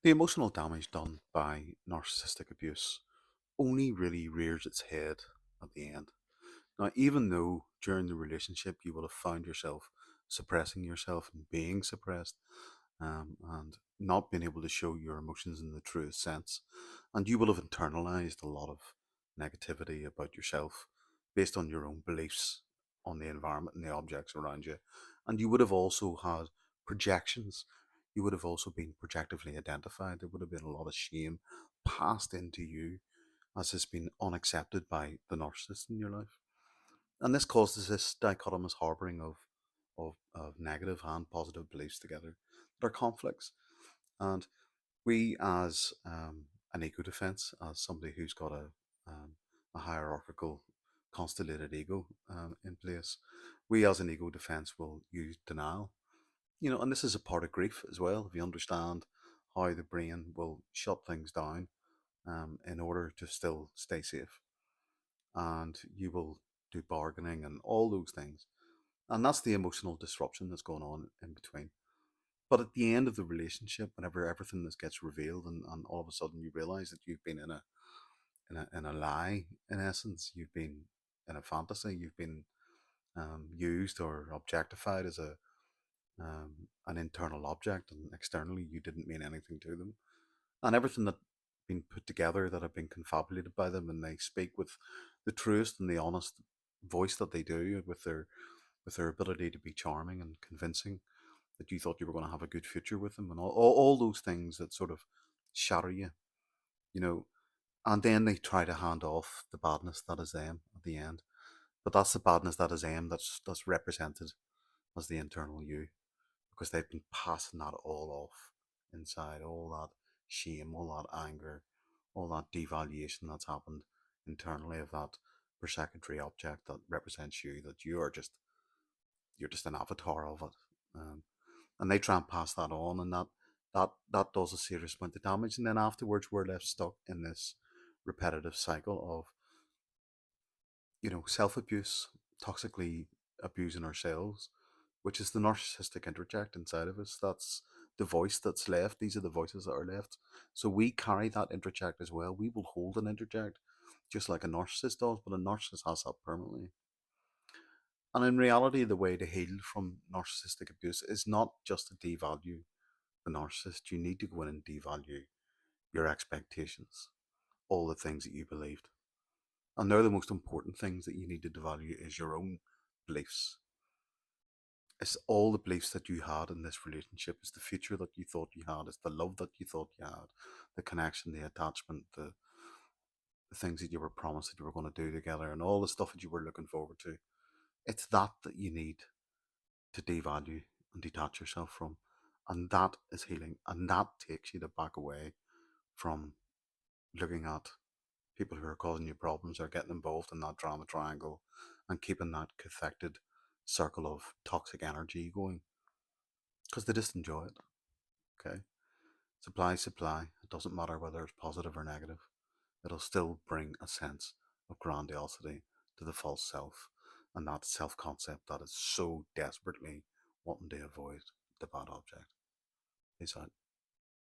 The emotional damage done by narcissistic abuse only really rears its head at the end. Now, even though during the relationship you will have found yourself suppressing yourself and being suppressed, and not being able to show your emotions in the truest sense, and you will have internalized a lot of negativity about yourself based on your own beliefs on the environment and the objects around you, and you would have also had projections. You would have also been projectively identified. There would have been a lot of shame passed into you as has been unaccepted by the narcissist in your life. And this causes this dichotomous harboring of negative and positive beliefs together that are conflicts. And we, as an ego defense, as somebody who's got a hierarchical, constellated ego in place, we, as an ego defense, will use denial. And this is a part of grief as well. If you understand how the brain will shut things down in order to still stay safe, and you will do bargaining and all those things. And that's the emotional disruption that's going on in between. But at the end of the relationship, whenever everything this gets revealed, and all of a sudden you realize that you've been in a lie, in essence, you've been in a fantasy, you've been used or objectified as an internal object, and externally you didn't mean anything to them, and everything that been put together that have been confabulated by them, and they speak with the truest and the honest voice that they do, with their ability to be charming and convincing, that you thought you were going to have a good future with them, and all those things that sort of shatter you, you know and then they try to hand off the badness that is them at the end. But that's the badness that is them that's represented as the internal you, because they've been passing that all off inside, all that shame, all that anger, all that devaluation that's happened internally of that per object that represents you, that you're just an avatar of it. And they try and pass that on, and that does a serious amount of damage. And then afterwards we're left stuck in this repetitive cycle of self-abuse, toxically abusing ourselves, which is the narcissistic interject inside of us. That's the voice that's left. These are the voices that are left. So we carry that interject as well. We will hold an interject just like a narcissist does, but a narcissist has that permanently. And in reality, the way to heal from narcissistic abuse is not just to devalue the narcissist. You need to go in and devalue your expectations, all the things that you believed. And they're the most important things that you need to devalue is your own beliefs. It's all the beliefs that you had in this relationship. It's the future that you thought you had. It's the love that you thought you had, the connection, the attachment, the things that you were promised that you were going to do together, and all the stuff that you were looking forward to. It's that you need to devalue and detach yourself from. And that is healing. And that takes you to back away from looking at people who are causing you problems or getting involved in that drama triangle and keeping that cathected circle of toxic energy going, because they just enjoy it. Okay? Supply, supply. It doesn't matter whether it's positive or negative. It'll still bring a sense of grandiosity to the false self and that self concept that is so desperately wanting to avoid the bad object. Peace out.